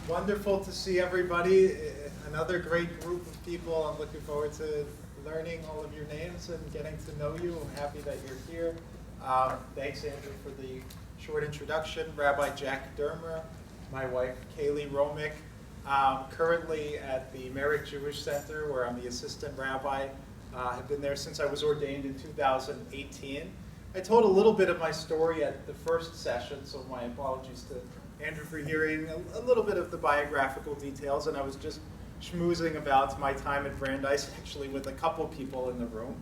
Wonderful to see everybody. Another great group of people. I'm looking forward to learning all of your names and getting to know you. I'm happy that you're here. Thanks, Andrew, for the short introduction. Rabbi Jack Dermer, my wife, Kaylee Romick, currently at the Merrick Jewish Center, where I'm the assistant rabbi. I've been there since I was ordained in 2018. I told a little bit of my story at the first session, so my apologies to Andrew for hearing a little bit of the biographical details, and I was just schmoozing about my time at Brandeis, actually with a couple people in the room.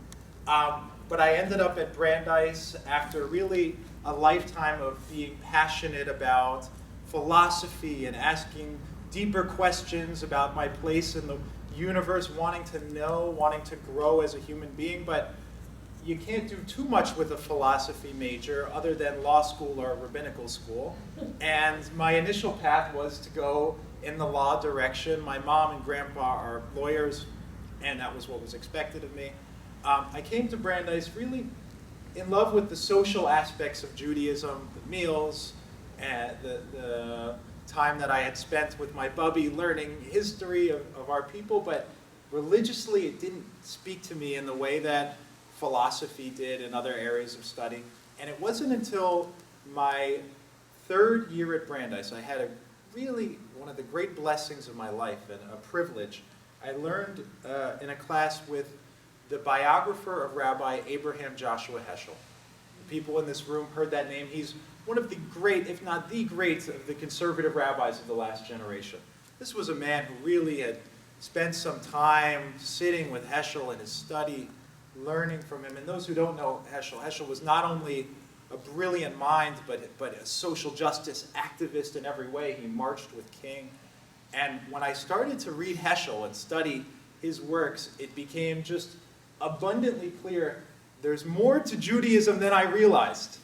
But I ended up at Brandeis after really a lifetime of being passionate about philosophy and asking deeper questions about my place in the universe, wanting to know, wanting to grow as a human being, but you can't do too much with a philosophy major other than law school or rabbinical school. And my initial path was to go in the law direction. My mom and grandpa are lawyers, and that was what was expected of me. I came to Brandeis really in love with the social aspects of Judaism, the meals, and the time that I had spent with my bubby learning history of our people, but religiously it didn't speak to me in the way that philosophy did in other areas of study. And it wasn't until my third year at Brandeis, I had one of the great blessings of my life and a privilege. I learned in a class with the biographer of Rabbi Abraham Joshua Heschel. The people in this room heard that name. He's one of the great, if not the great, of the conservative rabbis of the last generation. This was a man who really had spent some time sitting with Heschel in his study, learning from him. And those who don't know Heschel was not only a brilliant mind, but a social justice activist in every way. He marched with King. And when I started to read Heschel and study his works, it became just abundantly clear there's more to Judaism than I realized.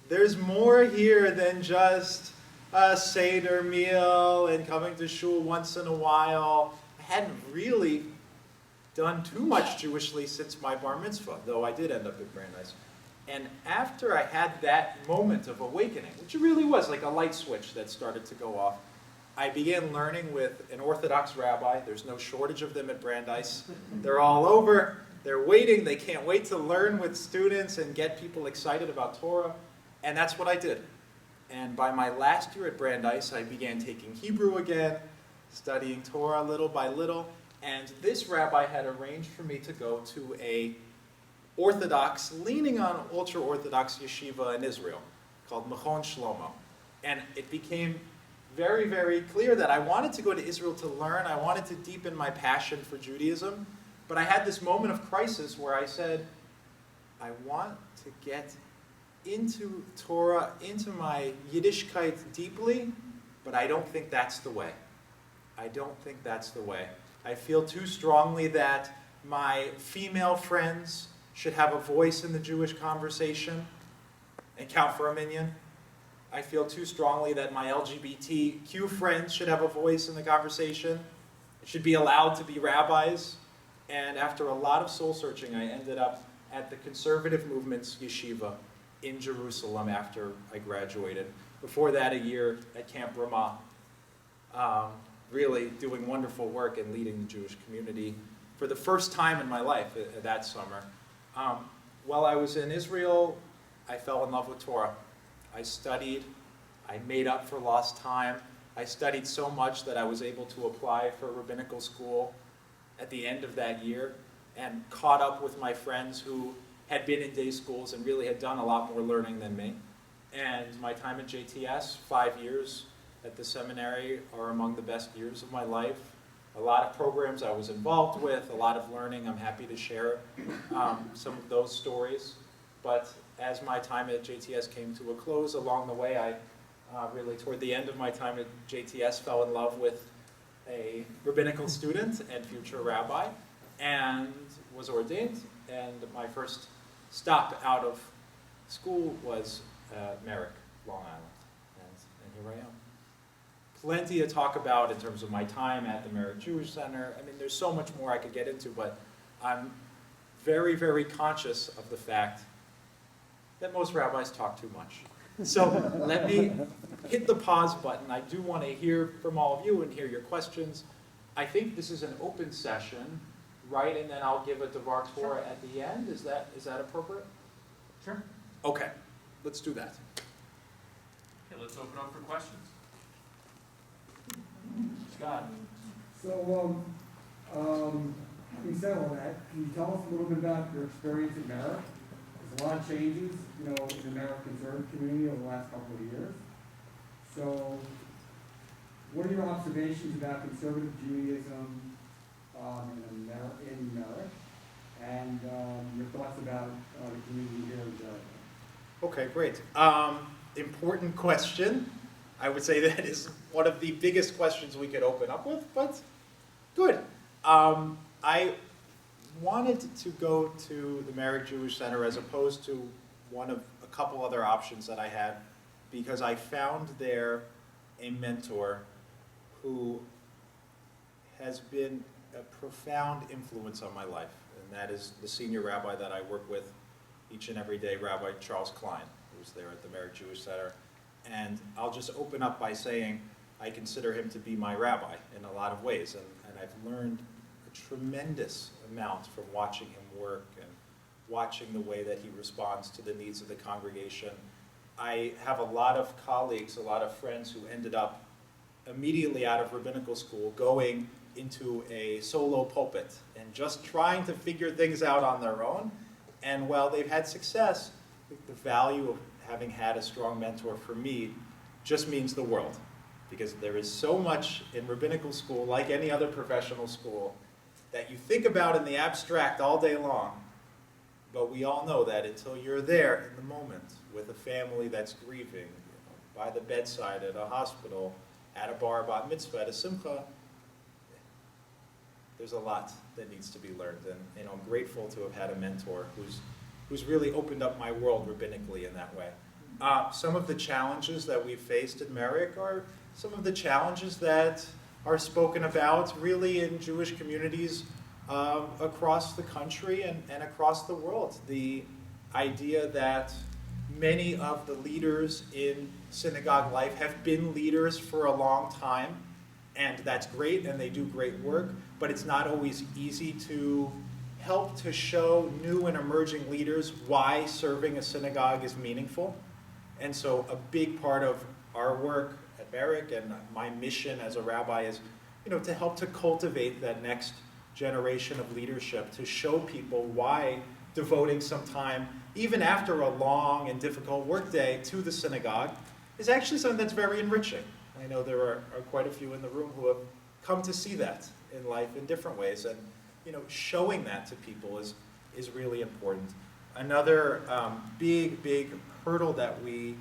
There's more here than just a Seder meal and coming to shul once in a while. I hadn't really done too much Jewishly since my bar mitzvah, though I did end up at Brandeis. And after I had that moment of awakening, which it really was like a light switch that started to go off, I began learning with an Orthodox rabbi. There's no shortage of them at Brandeis. They're all over. They're waiting. They can't wait to learn with students and get people excited about Torah. And that's what I did. And by my last year at Brandeis, I began taking Hebrew again, studying Torah little by little. And this rabbi had arranged for me to go to a Orthodox, leaning on ultra-Orthodox yeshiva in Israel called Mechon Shlomo. And it became very, very clear that I wanted to go to Israel to learn. I wanted to deepen my passion for Judaism. But I had this moment of crisis where I said, I want to get into Torah, into my Yiddishkeit deeply, but I don't think that's the way. I don't think that's the way. I feel too strongly that my female friends should have a voice in the Jewish conversation and count for a minyan. I feel too strongly that my LGBTQ friends should have a voice in the conversation, should be allowed to be rabbis. And after a lot of soul searching, I ended up at the conservative movement's yeshiva in Jerusalem after I graduated. Before that, a year at Camp Ramah. Really doing wonderful work and leading the Jewish community for the first time in my life that summer. While I was in Israel, I fell in love with Torah. I studied. I made up for lost time. I studied so much that I was able to apply for rabbinical school at the end of that year and caught up with my friends who had been in day schools and really had done a lot more learning than me. And my time at JTS, 5 years at the seminary, are among the best years of my life. A lot of programs I was involved with, a lot of learning. I'm happy to share some of those stories. But as my time at JTS came to a close along the way, I really, toward the end of my time at JTS, fell in love with a rabbinical student and future rabbi, and was ordained. And my first stop out of school was Merrick, Long Island. And here I am. Plenty to talk about in terms of my time at the Merrick Jewish Center. I mean, there's so much more I could get into, but I'm very, very conscious of the fact that most rabbis talk too much. So let me hit the pause button. I do want to hear from all of you and hear your questions. I think this is an open session, right? And then I'll give a Devar Torah at the end. Is that appropriate? Sure. Okay, let's do that. Okay, let's open up for questions. Scott. So, having said all that, can you tell us a little bit about your experience in Merrick? There's a lot of changes, in the Merrick conservative community over the last couple of years. So, what are your observations about conservative Judaism in Merrick, and your thoughts about the community here in Jericho? Okay, great. Important question. I would say that is one of the biggest questions we could open up with, but good. I wanted to go to the Merrick Jewish Center as opposed to one of a couple other options that I had, because I found there a mentor who has been a profound influence on my life, and that is the senior rabbi that I work with each and every day, Rabbi Charles Klein, who's there at the Merrick Jewish Center. And I'll just open up by saying I consider him to be my rabbi in a lot of ways, and I've learned a tremendous amount from watching him work and watching the way that he responds to the needs of the congregation. I have a lot of colleagues, a lot of friends who ended up immediately out of rabbinical school going into a solo pulpit and just trying to figure things out on their own. And while they've had success, the value of having had a strong mentor for me just means the world, because there is so much in rabbinical school, like any other professional school, that you think about in the abstract all day long, but we all know that until you're there in the moment with a family that's grieving, by the bedside at a hospital, at a bar bat mitzvah, at a simcha, there's a lot that needs to be learned, and I'm grateful to have had a mentor who's really opened up my world rabbinically in that way. Some of the challenges that we've faced in Merrick are some of the challenges that are spoken about really in Jewish communities across the country and across the world. The idea that many of the leaders in synagogue life have been leaders for a long time, and that's great, and they do great work, but it's not always easy to help to show new and emerging leaders why serving a synagogue is meaningful. And so a big part of our work at Merrick and my mission as a rabbi is, to help to cultivate that next generation of leadership, to show people why devoting some time, even after a long and difficult workday, to the synagogue is actually something that's very enriching. I know there are quite a few in the room who have come to see that in life in different ways, and showing that to people is really important. Another big hurdle that we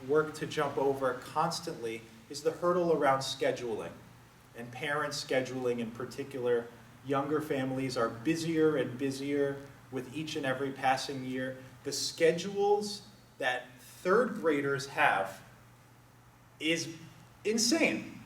work to jump over constantly is the hurdle around scheduling, and parents scheduling in particular. Younger families are busier and busier with each and every passing year. The schedules that third graders have is insane.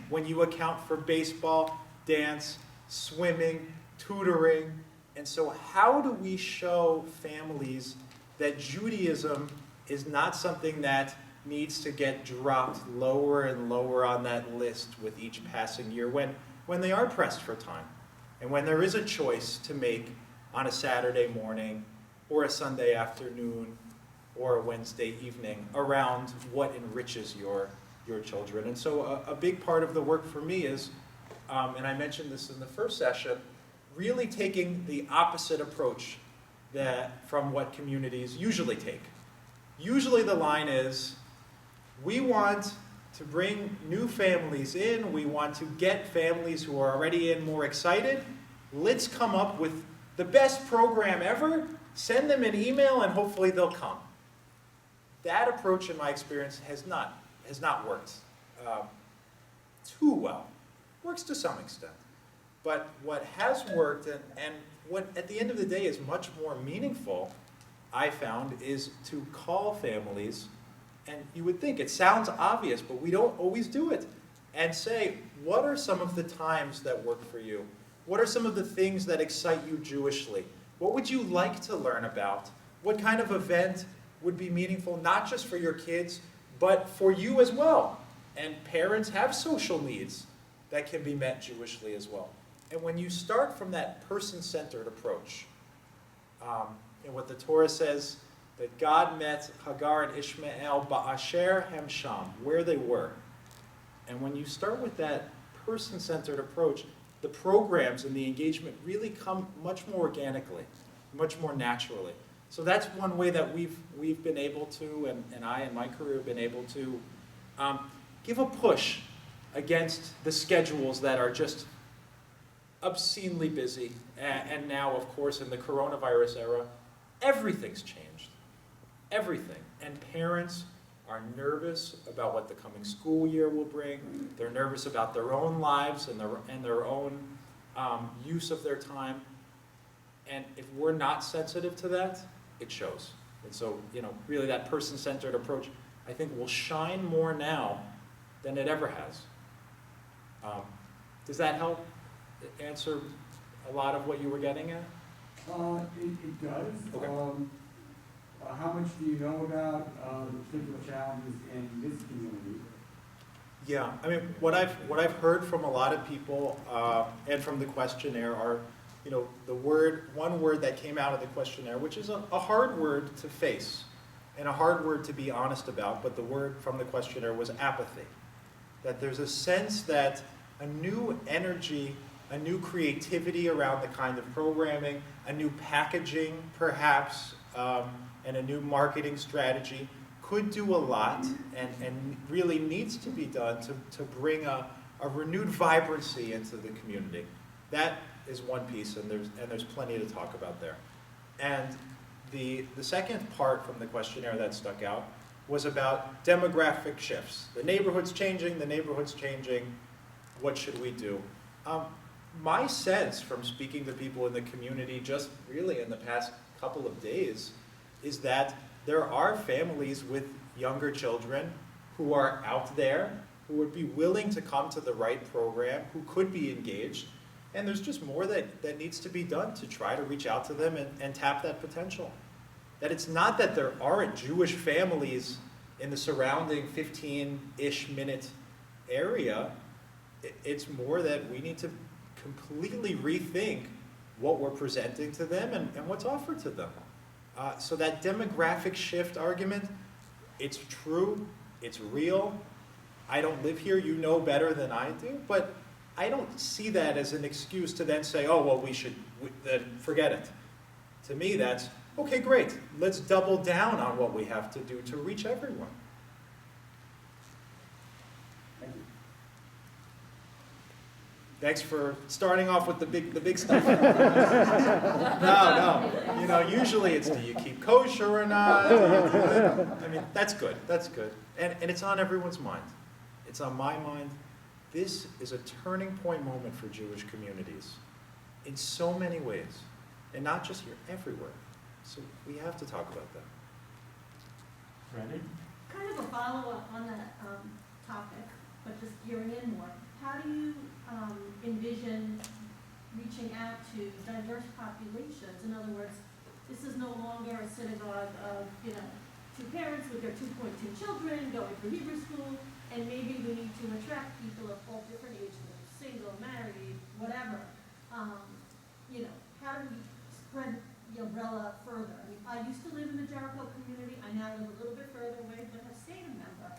When you account for baseball, dance, swimming, tutoring. And so how do we show families that Judaism is not something that needs to get dropped lower and lower on that list with each passing year when they are pressed for time, and when there is a choice to make on a Saturday morning or a Sunday afternoon or a Wednesday evening around what enriches your children. And so a big part of the work for me is, and I mentioned this in the first session, really taking the opposite approach from what communities usually take. Usually the line is, we want to bring new families in, we want to get families who are already in more excited. Let's come up with the best program ever, send them an email, and hopefully they'll come. That approach, in my experience, has not worked too well. Works to some extent. But what has worked, and what at the end of the day is much more meaningful, I found, is to call families, and you would think it sounds obvious, but we don't always do it, and say, what are some of the times that work for you? What are some of the things that excite you Jewishly? What would you like to learn about? What kind of event would be meaningful not just for your kids, but for you as well. And parents have social needs that can be met Jewishly as well. And when you start from that person-centered approach, and what the Torah says, that God met Hagar and Ishmael ba'asher hem sham, where they were. And when you start with that person-centered approach, the programs and the engagement really come much more organically, much more naturally. So that's one way that we've been able to, and I and my career have been able to, give a push against the schedules that are just obscenely busy. And now, of course, in the coronavirus era, everything's changed. Everything. And parents are nervous about what the coming school year will bring. They're nervous about their own lives and their own use of their time. And if we're not sensitive to that, it shows. And so, really that person-centered approach, I think, will shine more now than it ever has. Does that help answer a lot of what you were getting at? It does. Okay. How much do you know about the particular challenges in this community? Yeah, I mean, what I've heard from a lot of people and from the questionnaire are, one word that came out of the questionnaire, which is a hard word to face and a hard word to be honest about, but the word from the questionnaire was apathy. That there's a sense that a new energy, a new creativity around the kind of programming, a new packaging perhaps, and a new marketing strategy could do a lot and really needs to be done to bring a renewed vibrancy into the community. That is one piece, and there's plenty to talk about there. And the second part from the questionnaire that stuck out was about demographic shifts. The neighborhood's changing, what should we do? My sense from speaking to people in the community just really in the past couple of days is that there are families with younger children who are out there, who would be willing to come to the right program, who could be engaged, and there's just more that needs to be done to try to reach out to them and tap that potential. That it's not that there aren't Jewish families in the surrounding 15-ish minute area, it's more that we need to completely rethink what we're presenting to them and what's offered to them. So that demographic shift argument, it's true, it's real. I don't live here, you know better than I do, but I don't see that as an excuse to then say, oh, well, then forget it. To me, that's, okay, great, let's double down on what we have to do to reach everyone. Thank you. Thanks for starting off with the big stuff. No. Usually it's, do you keep kosher or not? I mean, that's good. And it's on everyone's mind. It's on my mind. This is a turning point moment for Jewish communities in so many ways. And not just here, everywhere. So we have to talk about that. Randy? Kind of a follow-up on that topic, but just gearing in more. How do you envision reaching out to diverse populations? In other words, this is no longer a synagogue of, two parents with their 2.2 children going through Hebrew school, and maybe we need to attract people of all different age groups, single, married, whatever. How do we spread the umbrella further? I mean, I used to live in the Jericho community. I now live a little bit further away, but have stayed a member.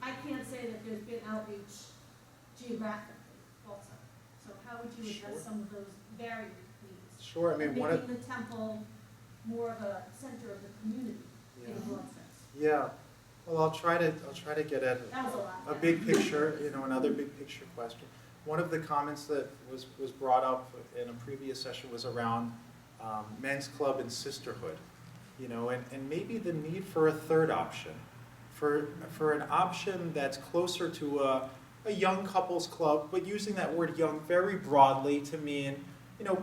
I can't say that there's been outreach geographically also. So how would you address some of those varied needs? Sure, I mean, making the temple more of a center of the community in a broad sense. Yeah. Well, I'll try to get at That was a lot. a big picture, another big picture question. One of the comments that was brought up in a previous session was around men's club and sisterhood, and maybe the need for a third option, for an option that's closer to a young couples club, but using that word young very broadly to mean,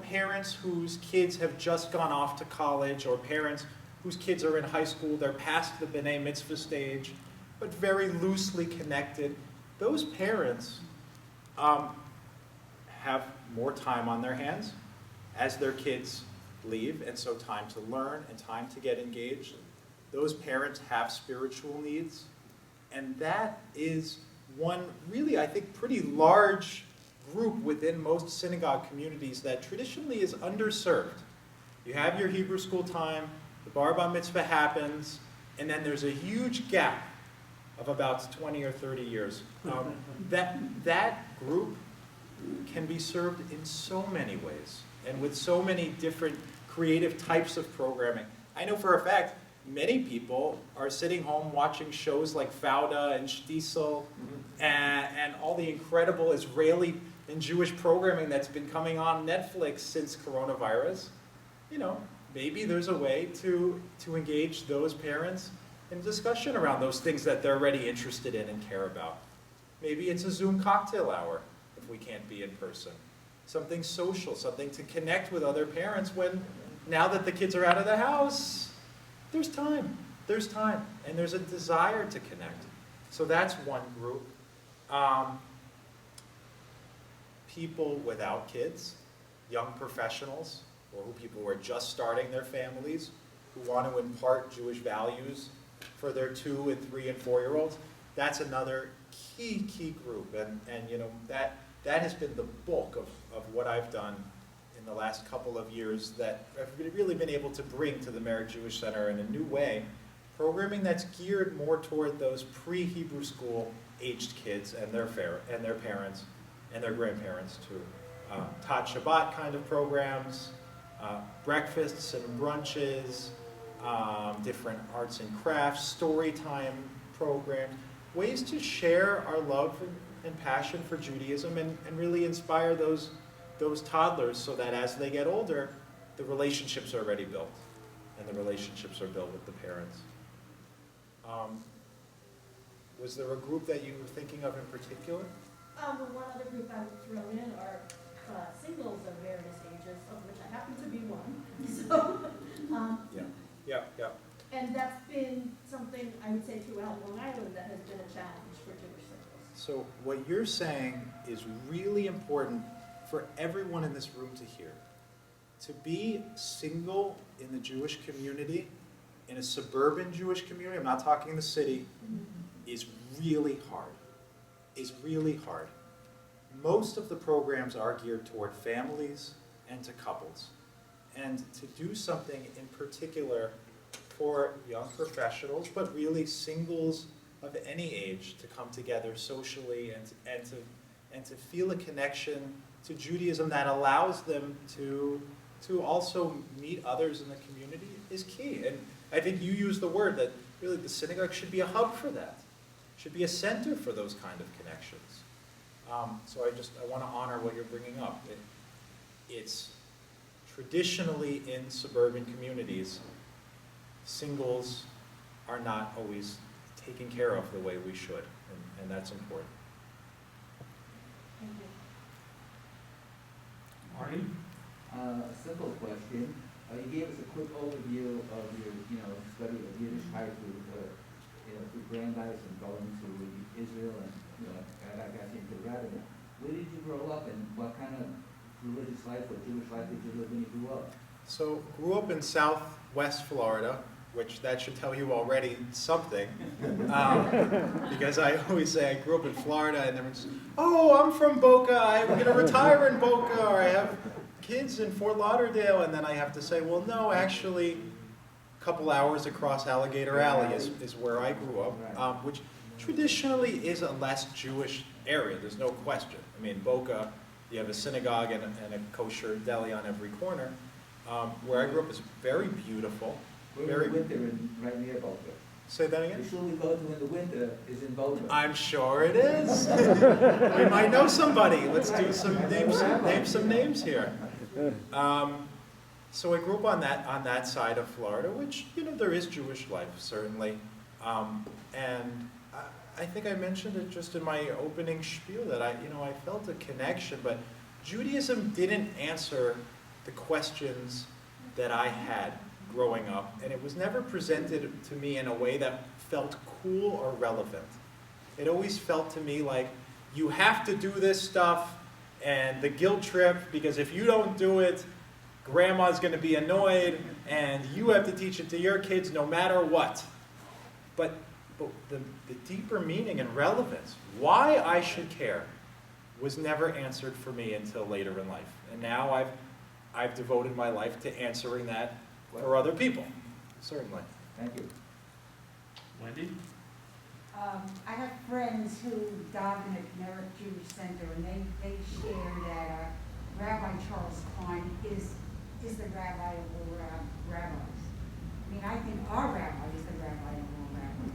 parents whose kids have just gone off to college, or parents whose kids are in high school, they're past the B'nai Mitzvah stage, but very loosely connected. Those parents have more time on their hands as their kids leave, and so time to learn and time to get engaged. those parents have spiritual needs, and that is one really, I think, pretty large group within most synagogue communities that traditionally is underserved. You have your Hebrew school time, the bar mitzvah happens, and then there's a huge gap of about 20 or 30 years. That group can be served in so many ways and with so many different creative types of programming. I know for a fact many people are sitting home watching shows like Fauda and Shtisel and all the incredible Israeli and Jewish programming that's been coming on Netflix since coronavirus. You know, maybe there's a way to engage those parents in discussion around those things that they're already interested in and care about. Maybe it's a Zoom cocktail hour if we can't be in person. Something social, something to connect with other parents when, now that the kids are out of the house, there's time, and there's a desire to connect. So that's one group. People without kids, young professionals, or people who are just starting their families, who want to impart Jewish values for their 2 and 3 and 4-year-olds. That's another key group, and you know, that has been the bulk of what I've done in the last couple of years that I've really been able to bring to the Merrick Jewish Center in a new way, programming that's geared more toward those pre-Hebrew school aged kids and their parents and their grandparents too. Tat Shabbat kind of programs, breakfasts and brunches, different arts and crafts, story time programs, ways to share our love and passion for Judaism and really inspire those toddlers so that as they get older, the relationships are already built, and the relationships are built with the parents. Was there a group that you were thinking of in particular? One other group I would throw in are singles of various ages, of which I happen to be one. So, Yeah. and that's been something I would say throughout Long Island that has been a challenge for Jewish singles. So what you're saying is really important for everyone in this room to hear. To be single in the Jewish community, in a suburban Jewish community, I'm not talking the city, is really hard. Most of the programs are geared toward families and to couples. And to do something in particular for young professionals, but really singles of any age to come together socially and to feel a connection to Judaism that allows them to also meet others in the community is key. And I think you used the word that really the synagogue should be a hub for that, should be a center for those kind of connections. So I want to honor what you're bringing up. It's traditionally in suburban communities, singles are not always taken care of the way we should, and that's important. Thank you. Marty? A simple question. You gave us a quick overview of your, study of Yiddish high through Brandeis and going to Israel and, I got into Rabbi. Where did you grow up and what kind of religious life or Jewish life did you live when you grew up? So, grew up in Southwest Florida, which that should tell you already something, because I always say I grew up in Florida and everyone's, oh, I'm from Boca, I'm going to retire in Boca, or I have kids in Fort Lauderdale, and then I have to say, well, no, actually, a couple hours across Alligator Alley is where I grew up, which traditionally is a less Jewish area, there's no question. I mean, Boca, you have a synagogue and a kosher deli on every corner. Where I grew up is very beautiful. We're in winter right near Boca. Say that again? The shul we go to in the winter is in Boca. I'm sure it is. We might know somebody. Let's do name some names here. So I grew up on that side of Florida, which there is Jewish life certainly, and I think I mentioned it just in my opening spiel that I felt a connection, but Judaism didn't answer the questions that I had growing up, and it was never presented to me in a way that felt cool or relevant. It always felt to me like you have to do this stuff and the guilt trip, because if you don't do it, grandma's going to be annoyed, and you have to teach it to your kids no matter what. But the deeper meaning and relevance, why I should care, was never answered for me until later in life. And now I've devoted my life to answering that for other people, certainly. Thank you. Wendy? I have friends who daven at Merritt Jewish Center, and they share that Rabbi Charles Klein is the rabbi of all rabbis. I mean, I think our rabbi is the rabbi of all rabbis.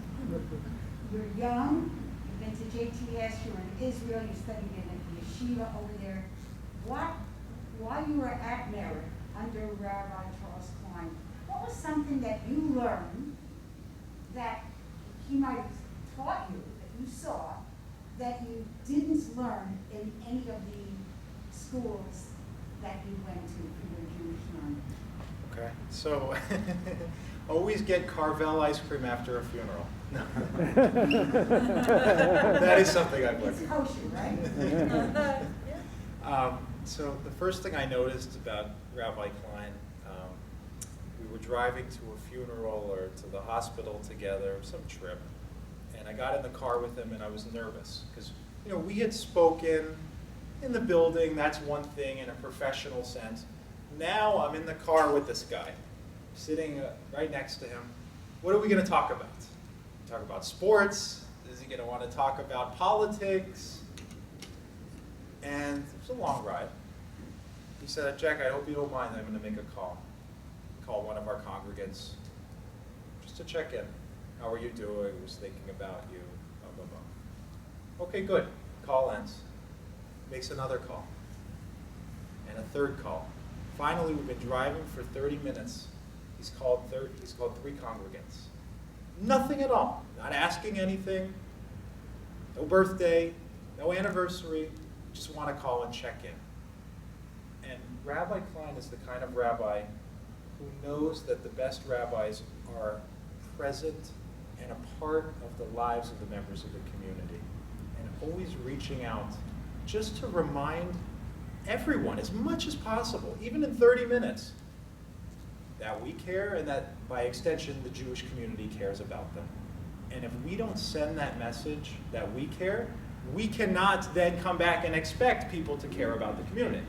You're young, you've been to JTS, you're in Israel, you studied in a yeshiva over there. While you were at Merritt under Rabbi Charles Klein, what was something that you learned that he might have taught you, that you saw, that you didn't learn in any of the schools that you went to for your Jewish learning? Okay, so always get Carvel ice cream after a funeral. No. That is something I've learned. It's kosher, right? So the first thing I noticed about Rabbi Klein, we were driving to a funeral or to the hospital together, some trip, and I got in the car with him and I was nervous because, we had spoken in the building, that's one thing in a professional sense. Now I'm in the car with this guy, sitting right next to him. What are we going to talk about? Talk about sports? Is he going to want to talk about politics? And it was a long ride. He said, Jack, I hope you don't mind, I'm going to make a call. Call one of our congregants just to check in. How are you doing? I was thinking about you, blah, blah, blah. Okay, good. Call ends. Makes another call. And a third call. Finally, we've been driving for 30 minutes. He's called 3 congregants. Nothing at all. Not asking anything. No birthday. No anniversary. Just want to call and check in. And Rabbi Klein is the kind of rabbi who knows that the best rabbis are present and a part of the lives of the members of the community, and always reaching out just to remind everyone as much as possible, even in 30 minutes, that we care and that by extension the Jewish community cares about them. And if we don't send that message that we care, we cannot then come back and expect people to care about the community,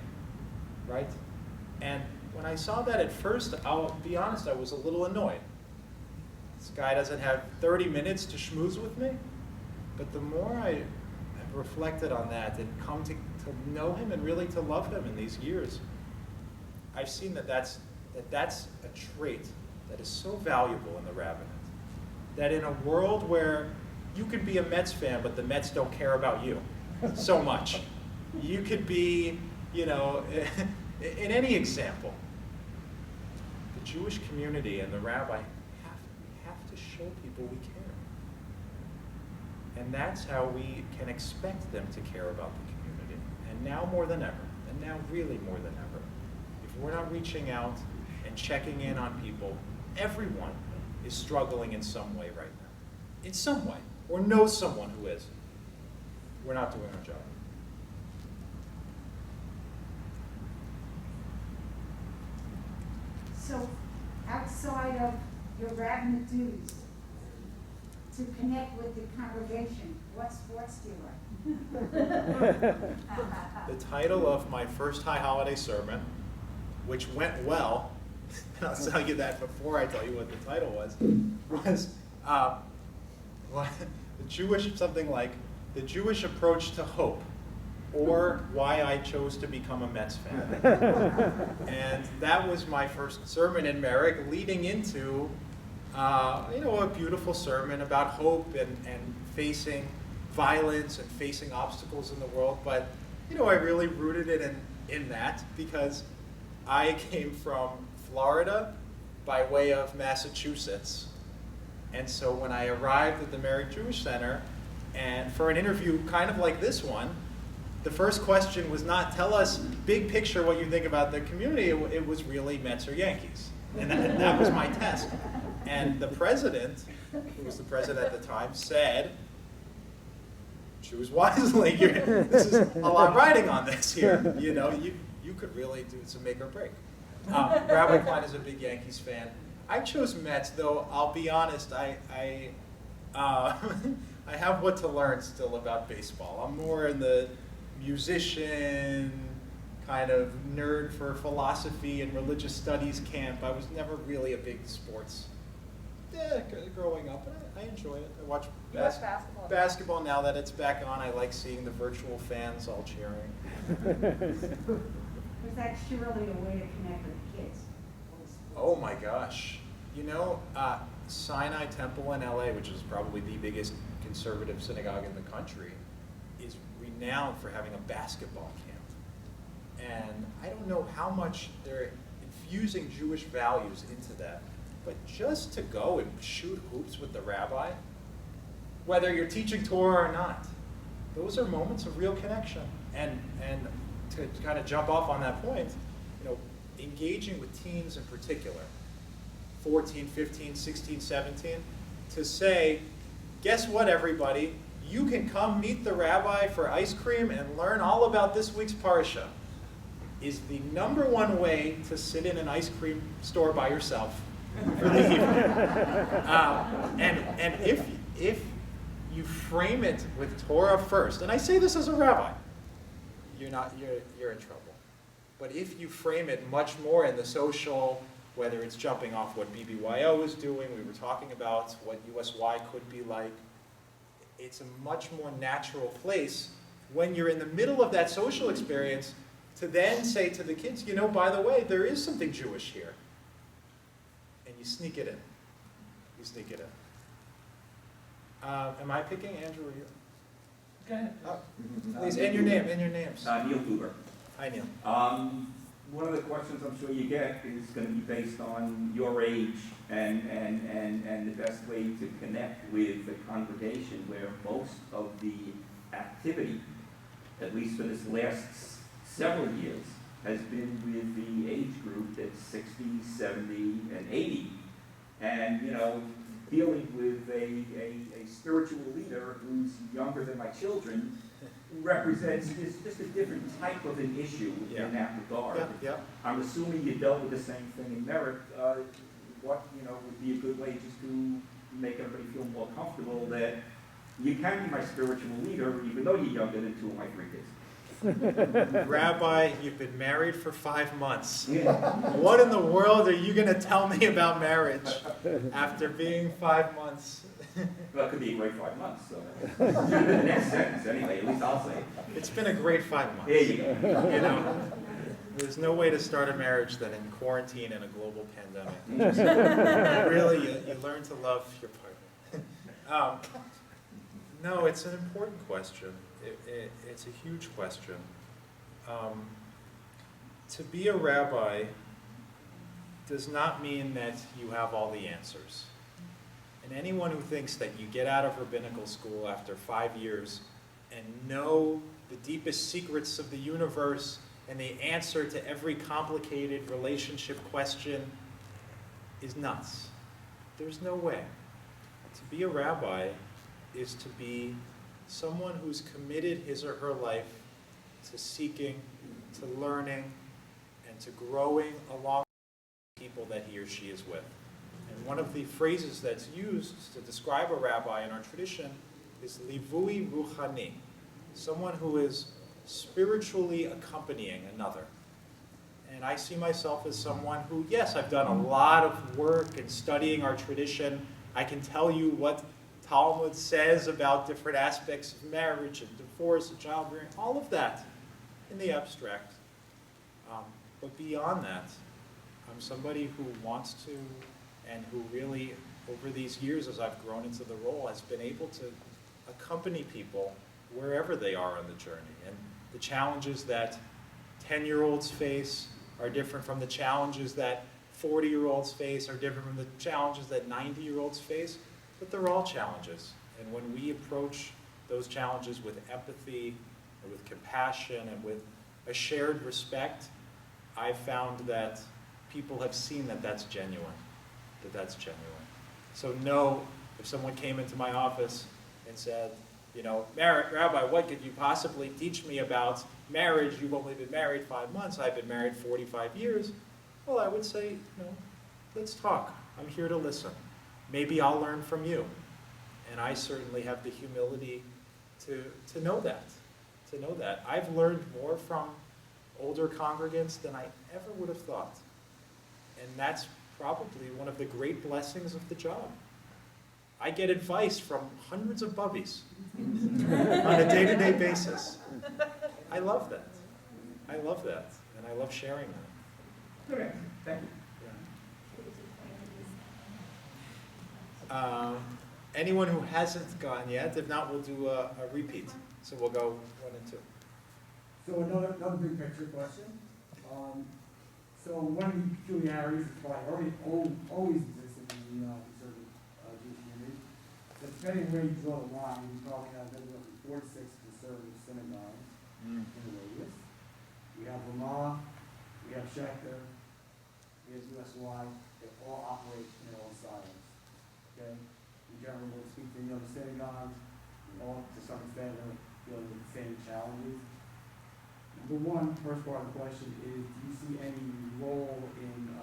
right? And when I saw that at first, I'll be honest, I was a little annoyed. This guy doesn't have 30 minutes to schmooze with me. But the more I have reflected on that and come to know him and really to love him in these years, I've seen that's a trait that is so valuable in the rabbinate. That in a world where you could be a Mets fan, but the Mets don't care about you so much. You could be, in any example, the Jewish community and the rabbi have to show people we care. And that's how we can expect them to care about the community. And now more than ever, and now really more than ever, if we're not reaching out and checking in on people, everyone is struggling in some way right now. In some way. Or knows someone who is. We're not doing our job. So, outside of your rabbinate duties, to connect with the congregation, what sports do you like? The title of my first High Holiday sermon, which went well, and I'll tell you that before I tell you what the title was something like The Jewish Approach to Hope, or Why I Chose to Become a Mets Fan. And that was my first sermon in Merrick, leading into a beautiful sermon about hope and facing violence and facing obstacles in the world. But I really rooted it in that because I came from Florida by way of Massachusetts. And so when I arrived at the Merrick Jewish Center, and for an interview kind of like this one, the first question was not, tell us big picture what you think about the community. It was really Mets or Yankees. And that was my test. And the president, who was the president at the time, said, choose wisely. This is a lot riding on this here. You could really do some make or break. Rabbi Klein is a big Yankees fan. I chose Mets, though I'll be honest, I have what to learn still about baseball. I'm more in the musician, kind of nerd for philosophy and religious studies camp. I was never really a big sports. Growing up, I enjoy it. I watch You watch basketball? basketball now that it's back on. I like seeing the virtual fans all cheering. Was that surely a way to connect with kids? Oh my gosh. You know, Sinai Temple in LA, which is probably the biggest conservative synagogue in the country, is renowned for having a basketball camp. And I don't know how much they're infusing Jewish values into that, but just to go and shoot hoops with the rabbi, whether you're teaching Torah or not, those are moments of real connection. And to kind of jump off on that point, you know, engaging with teens in particular, 14, 15, 16, 17, to say, guess what, everybody? You can come meet the rabbi for ice cream and learn all about this week's parsha, is the #1 way to sit in an ice cream store by yourself for the evening. And if you frame it with Torah first, and I say this as a rabbi, you're in trouble. But if you frame it much more in the social, whether it's jumping off what BBYO is doing, we were talking about what USY could be like, it's a much more natural place when you're in the middle of that social experience to then say to the kids, you know, by the way, there is something Jewish here. And you sneak it in. You sneak it in. Am I picking, Andrew, or you? Go ahead. Please, and your name, and your names. Neil Duber. Hi, Neil. One of the questions I'm sure you get is going to be based on your age and the best way to connect with the congregation where most of the activity, at least for this last several years, has been with the age group that's 60, 70, and 80. And, you know, dealing with a spiritual leader who's younger than my children represents just a different type of an issue in that regard. Yeah. I'm assuming you dealt with the same thing in Merritt. What, you know, would be a good way just to make everybody feel more comfortable that you can be my spiritual leader even though you're younger than 2 of my 3 kids. Rabbi, you've been married for 5 months. Yeah. What in the world are you going to tell me about marriage after being 5 months? Well, it could be a great 5 months, so. The next sentence, anyway, at least I'll say it. It's been a great 5 months. There you go. You know, there's no way to start a marriage than in quarantine and a global pandemic. Really, you learn to love your partner. No, it's an important question. It's a huge question. To be a rabbi does not mean that you have all the answers. And anyone who thinks that you get out of rabbinical school after 5 years and know the deepest secrets of the universe and the answer to every complicated relationship question is nuts. There's no way. To be a rabbi is to be someone who's committed his or her life to seeking, to learning, and to growing along with the people that he or she is with. And one of the phrases that's used to describe a rabbi in our tradition is livui ruchani, someone who is spiritually accompanying another. And I see myself as someone who, yes, I've done a lot of work in studying our tradition. I can tell you what Talmud says about different aspects of marriage and divorce and childbearing, all of that in the abstract. But beyond that, I'm somebody who wants to, and who really, over these years as I've grown into the role, has been able to accompany people wherever they are on the journey. And the challenges that 10-year-olds face are different from the challenges that 40-year-olds face, are different from the challenges that 90-year-olds face, but they're all challenges. And when we approach those challenges with empathy, and with compassion, and with a shared respect, I've found that people have seen that that's genuine, So no, if someone came into my office and said, you know, Rabbi, what could you possibly teach me about marriage? You've only been married 5 months. I've been married 45 years. Well, I would say, let's talk. I'm here to listen. Maybe I'll learn from you. And I certainly have the humility to know that, I've learned more from older congregants than I ever would have thought. And that's probably one of the great blessings of the job. I get advice from hundreds of bubbies on a day-to-day basis. I love that. And I love sharing that. Okay, thank you. Anyone who hasn't gone yet, if not, we'll do a repeat. So we'll go 1 and 2. So another big picture question. So one of the peculiarities is probably always existed in the conservative Jewish community. So depending where you draw the line, you probably have anywhere from 4 to 6 conservative synagogues in the radius. We have Ramah, we have Schechter, we have USY. They all operate in their own silos. Okay? In general, we'll speak to the other synagogues. All to some extent are dealing with the same challenges. Number one, first part of the question is, do you see any role in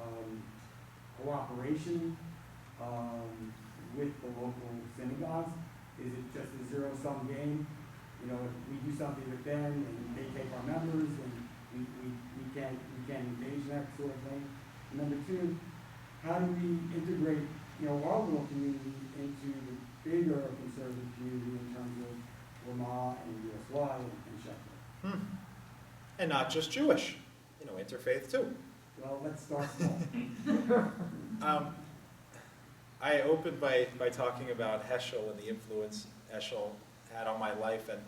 cooperation with the local synagogues? Is it just a zero-sum game? You know, if we do something with them and they take our members and we can't engage in that sort of thing? And number two, how do we integrate, our little community into the bigger conservative community in terms of Ramah and USY and Schechter? And not just Jewish, interfaith too. Well, let's start small. I opened by talking about Heschel and the influence Heschel had on my life. And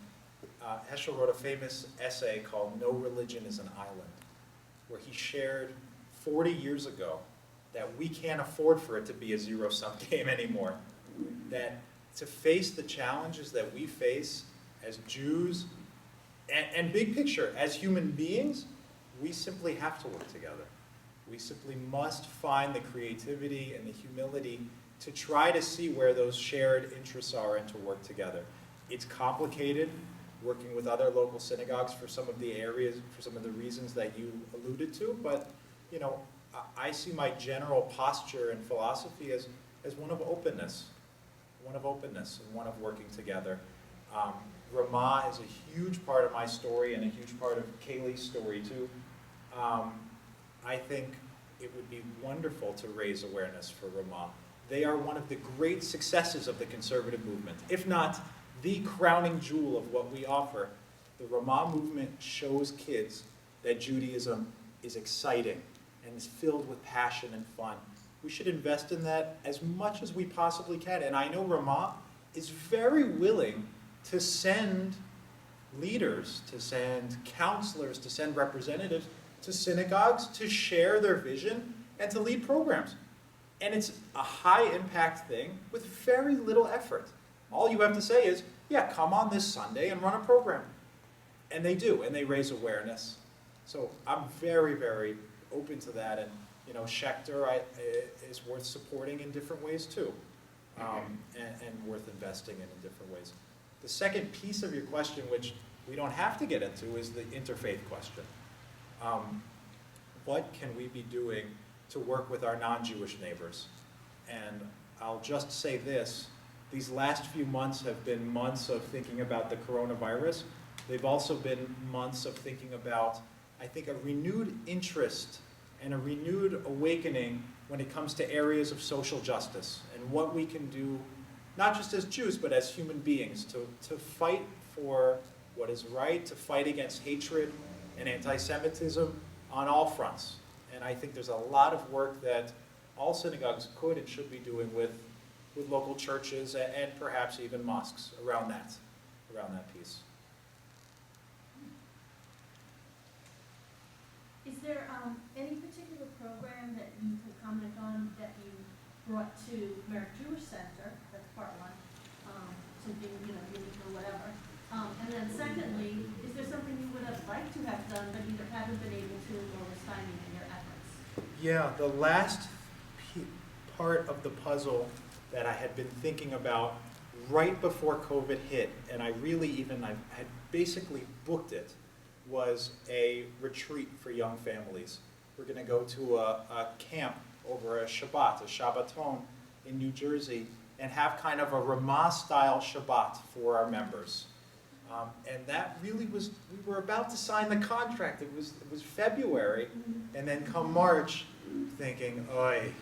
Heschel wrote a famous essay called "No Religion is an Island," where he shared 40 years ago that we can't afford for it to be a zero-sum game anymore. That to face the challenges that we face as Jews, and big picture, as human beings, we simply have to work together. We simply must find the creativity and the humility to try to see where those shared interests are and to work together. It's complicated working with other local synagogues for some of the areas, for some of the reasons that you alluded to, but I see my general posture and philosophy as one of openness and one of working together. Ramah is a huge part of my story and a huge part of Kaylee's story too. I think it would be wonderful to raise awareness for Ramah. They are one of the great successes of the conservative movement, if not the crowning jewel of what we offer. The Ramah movement shows kids that Judaism is exciting and is filled with passion and fun. We should invest in that as much as we possibly can. And I know Ramah is very willing to send leaders, to send counselors, to send representatives to synagogues to share their vision and to lead programs. And it's a high-impact thing with very little effort. All you have to say is, yeah, come on this Sunday and run a program. And they do, and they raise awareness. So I'm very, very open to that. And Schechter is worth supporting in different ways too, and worth investing in different ways. The second piece of your question, which we don't have to get into, is the interfaith question. What can we be doing to work with our non-Jewish neighbors? And I'll just say this, these last few months have been months of thinking about the coronavirus. They've also been months of thinking about, I think, a renewed interest and a renewed awakening when it comes to areas of social justice and what we can do, not just as Jews, but as human beings, to fight for what is right, to fight against hatred and anti-Semitism on all fronts. And I think there's a lot of work that all synagogues could and should be doing with local churches and perhaps even mosques around that piece. Is there any particular program that you could comment on that you brought to Merrick Jewish Center, that's part one, something, unique or whatever? And then secondly, is there something you would have liked to have done but either haven't been able to or was stymied in your efforts? Yeah, the last part of the puzzle that I had been thinking about right before COVID hit, and I had basically booked it, was a retreat for young families. we're going to go to a camp over a Shabbat, a Shabbaton in New Jersey, and have kind of a Ramah-style Shabbat for our members. And that really was, we were about to sign the contract. It was February, and then come March, thinking, oy,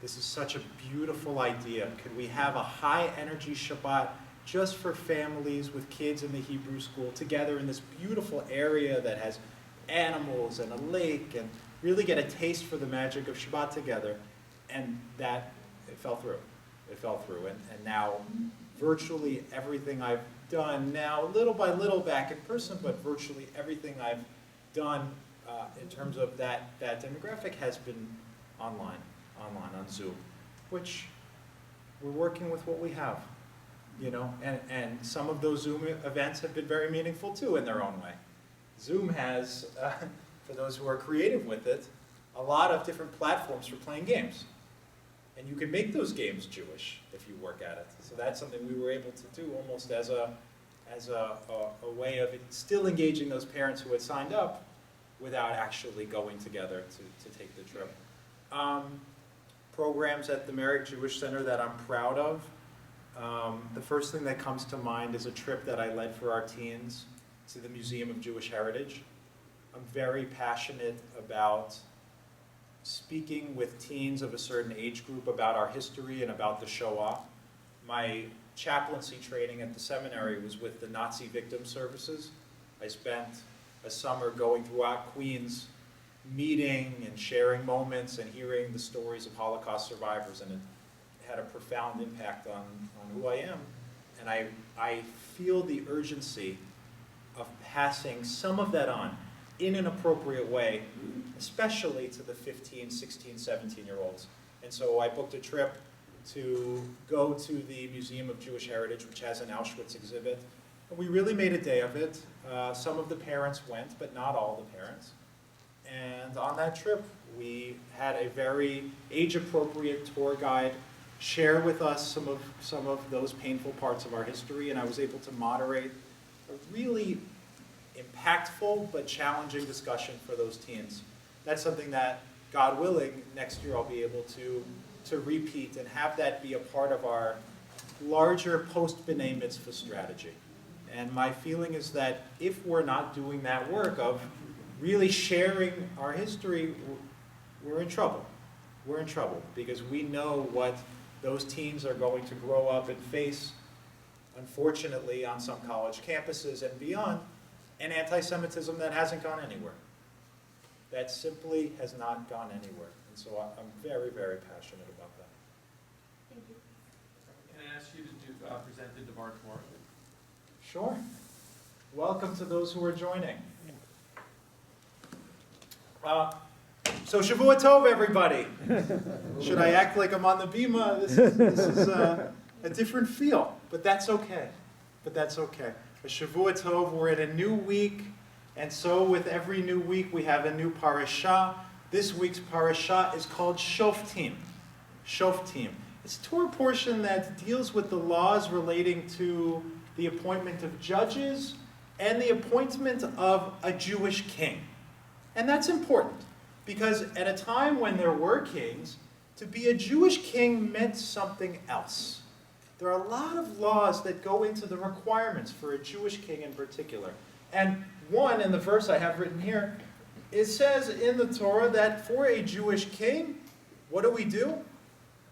this is such a beautiful idea. Could we have a high-energy Shabbat just for families with kids in the Hebrew school together in this beautiful area that has animals and a lake, and really get a taste for the magic of Shabbat together? And that, it fell through. It fell through. And now, virtually everything I've done now, little by little back in person, but virtually everything I've done in terms of that demographic has been online on Zoom, which we're working with what we have, you know, and some of those Zoom events have been very meaningful too in their own way. Zoom has, for those who are creative with it, a lot of different platforms for playing games. And you can make those games Jewish if you work at it. So that's something we were able to do almost as a way of still engaging those parents who had signed up without actually going together to take the trip. Programs at the Merrick Jewish Center that I'm proud of. The first thing that comes to mind is a trip that I led for our teens to the Museum of Jewish Heritage. I'm very passionate about speaking with teens of a certain age group about our history and about the Shoah. My chaplaincy training at the seminary was with the Nazi Victim Services. I spent a summer going throughout Queens, meeting and sharing moments and hearing the stories of Holocaust survivors, and it had a profound impact on who I am. And I feel the urgency of passing some of that on in an appropriate way, especially to the 15, 16, 17-year-olds. And so I booked a trip to go to the Museum of Jewish Heritage, which has an Auschwitz exhibit. And we really made a day of it. Some of the parents went, but not all the parents. And on that trip, we had a very age-appropriate tour guide share with us some of those painful parts of our history, and I was able to moderate a really impactful but challenging discussion for those teens. That's something that, God willing, next year I'll be able to repeat and have that be a part of our larger post-B'nai Mitzvah strategy. And my feeling is that if we're not doing that work of really sharing our history, we're in trouble. We're in trouble because we know what those teens are going to grow up and face, unfortunately, on some college campuses and beyond, an anti-Semitism that hasn't gone anywhere. That simply has not gone anywhere. And so I'm very, very passionate about that. Thank you. Can I ask you to present the Devar Torah? Sure. Welcome to those who are joining. So Shavua Tov, everybody. Should I act like I'm on the bima? This is a different feel, but that's okay. But that's okay. A Shavua Tov, we're in a new week, and so with every new week we have a new parasha. This week's parasha is called Shoftim. Shoftim. It's a Torah portion that deals with the laws relating to the appointment of judges and the appointment of a Jewish king. And that's important, because at a time when there were kings, to be a Jewish king meant something else. There are a lot of laws that go into the requirements for a Jewish king in particular. And one, in the verse I have written here, it says in the Torah that for a Jewish king, what do?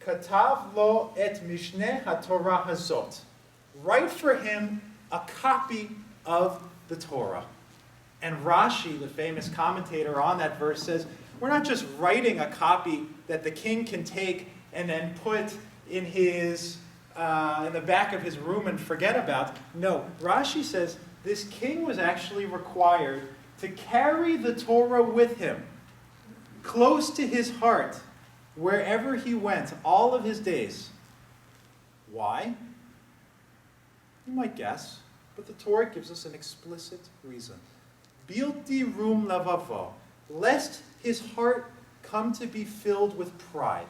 Katav lo et mishneh haTorah hazot. Write for him a copy of the Torah. And Rashi, the famous commentator on that verse, says, we're not just writing a copy that the king can take and then put in his in the back of his room and forget about. No, Rashi says this king was actually required to carry the Torah with him, close to his heart, wherever he went, all of his days. Why? You might guess, but the Torah gives us an explicit reason. Bilti rum lavavo, lest his heart come to be filled with pride,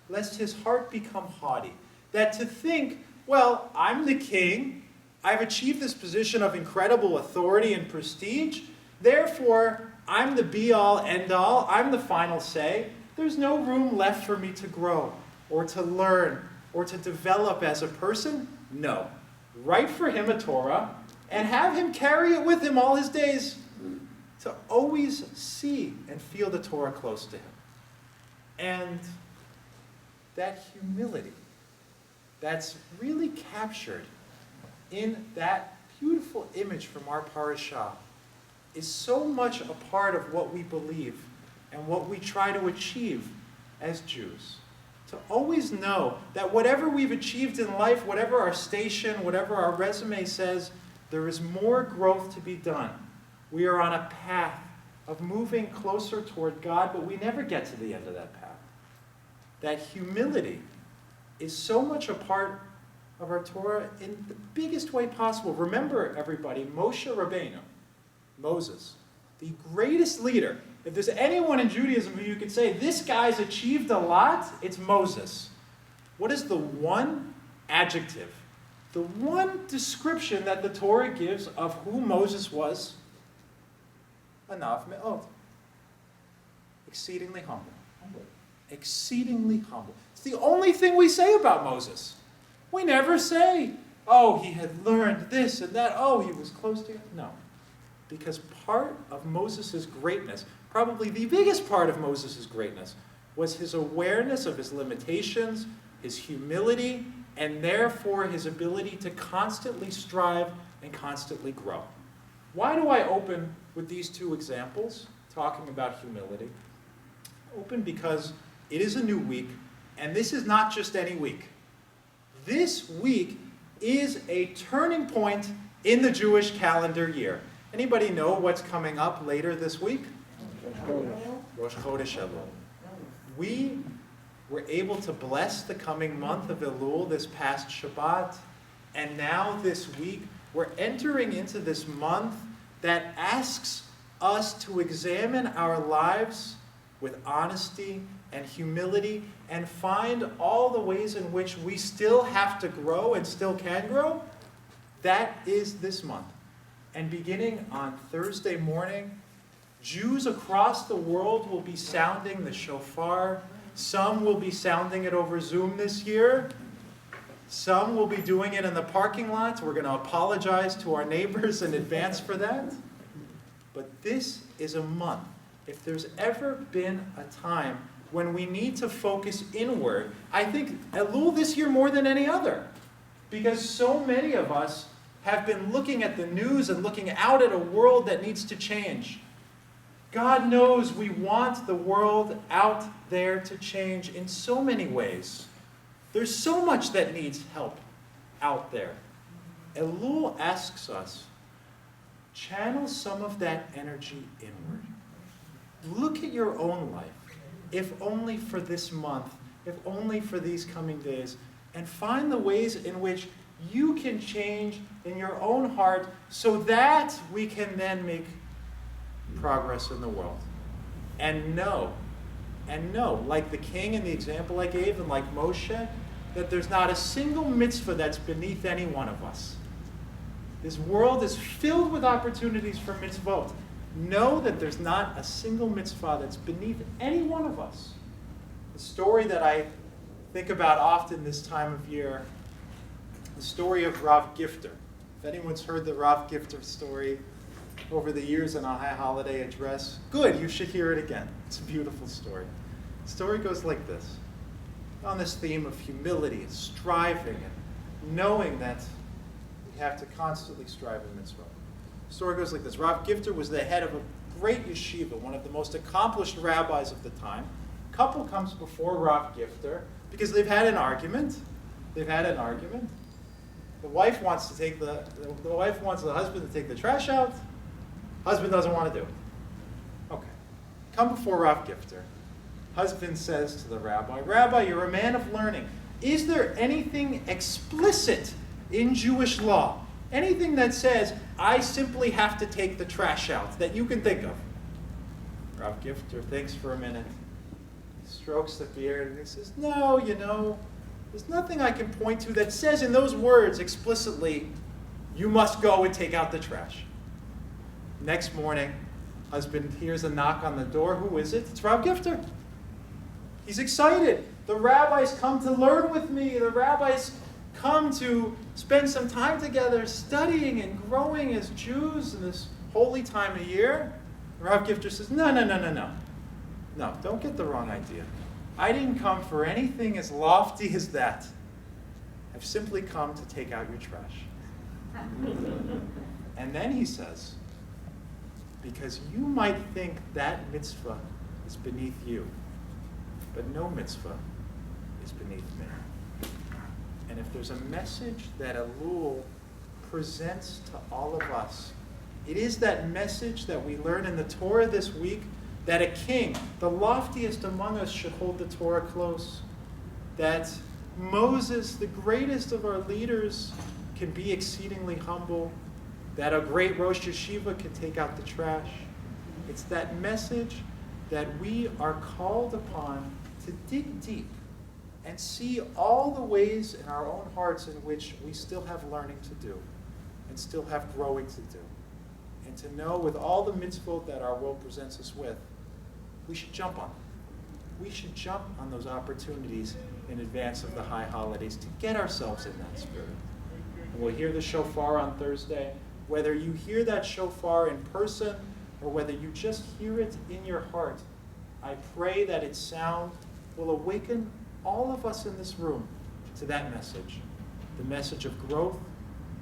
lest his heart become haughty. That to think, well, I'm the king, I've achieved this position of incredible authority and prestige, therefore I'm the be-all, end-all. I'm the final say. There's no room left for me to grow or to learn or to develop as a person. No. Write for him a Torah and have him carry it with him all his days to always see and feel the Torah close to him. And that humility that's really captured in that beautiful image from our parashah is so much a part of what we believe and what we try to achieve as Jews. To always know that whatever we've achieved in life, whatever our station, whatever our resume says, there is more growth to be done. We are on a path of moving closer toward God, but we never get to the end of that path. That humility is so much a part of our Torah in the biggest way possible. Remember, everybody, Moshe Rabbeinu, Moses, the greatest leader. If there's anyone in Judaism who you could say, this guy's achieved a lot, it's Moses. What is the one adjective, the one description that the Torah gives of who Moses was? Anav me'od. Exceedingly humble. Exceedingly humble. It's the only thing we say about Moses. We never say, oh, he had learned this and that. Oh, he was close to it. No. Because part of Moses' greatness, probably the biggest part of Moses' greatness, was his awareness of his limitations, his humility, and therefore his ability to constantly strive and constantly grow. Why do I open with these two examples, talking about humility? Open because it is a new week, and this is not just any week. This week is a turning point in the Jewish calendar year. Anybody know what's coming up later this week? Rosh Chodesh Elul. We were able to bless the coming month of Elul this past Shabbat, and now this week we're entering into this month that asks us to examine our lives with honesty and humility and find all the ways in which we still have to grow and still can grow. That is this month. And beginning on Thursday morning, Jews across the world will be sounding the shofar. Some will be sounding it over Zoom this year. Some will be doing it in the parking lot. We're going to apologize to our neighbors in advance for that. But this is a month. If there's ever been a time when we need to focus inward, I think Elul this year more than any other. Because so many of us have been looking at the news and looking out at a world that needs to change. God knows we want the world out there to change in so many ways. There's so much that needs help out there. Elul asks us, channel some of that energy inward. Look at your own life, if only for this month, if only for these coming days, and find the ways in which you can change in your own heart so that we can then make progress in the world. And know, like the king in the example I gave, and like Moshe, that there's not a single mitzvah that's beneath any one of us. This world is filled with opportunities for mitzvot. Know that there's not a single mitzvah that's beneath any one of us. The story that I think about often this time of year, the story of Rav Gifter. If anyone's heard the Rav Gifter story over the years in a high holiday address, good, you should hear it again. It's a beautiful story. The story goes like this. On this theme of humility and striving and knowing that we have to constantly strive in mitzvah. The story goes like this. Rav Gifter was the head of a great yeshiva, one of the most accomplished rabbis of the time. A couple comes before Rav Gifter because they've had an argument. The wife wants the husband to take the trash out. Husband doesn't want to do it. Okay. Come before Rav Gifter. Husband says to the rabbi, Rabbi, you're a man of learning. Is there anything explicit in Jewish law? Anything that says, I simply have to take the trash out, that you can think of? Rav Gifter thinks for a minute, strokes the beard, and he says, no, there's nothing I can point to that says in those words explicitly, you must go and take out the trash. Next morning, Husband hears a knock on the door. Who is it? It's Rav Gifter. He's excited. The rabbis come to learn with me. The rabbis come to spend some time together studying and growing as Jews in this holy time of year. Rav Gifter says, no. No, don't get the wrong idea. I didn't come for anything as lofty as that. I've simply come to take out your trash. And then he says, because you might think that mitzvah is beneath you, but no mitzvah is beneath me. And if there's a message that Elul presents to all of us, it is that message that we learn in the Torah this week, that a king, the loftiest among us, should hold the Torah close. That Moses, the greatest of our leaders, can be exceedingly humble. That a great Rosh Yeshiva can take out the trash. It's that message that we are called upon to dig deep and see all the ways in our own hearts in which we still have learning to do and still have growing to do. And to know with all the mitzvot that our world presents us with, we should jump on them. We should jump on those opportunities in advance of the high holidays to get ourselves in that spirit. And we'll hear the shofar on Thursday. Whether you hear that shofar in person or whether you just hear it in your heart, I pray that its sound will awaken all of us in this room to that message, the message of growth,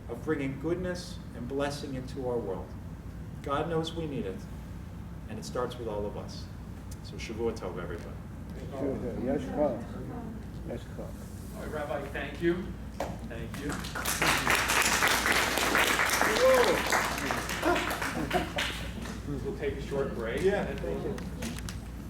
of bringing goodness and blessing into our world. God knows we need it, and it starts with all of us. So Shavua Tov, everybody. All right, Rabbi, thank you. Thank you. We'll take a short break. Yeah, thank you.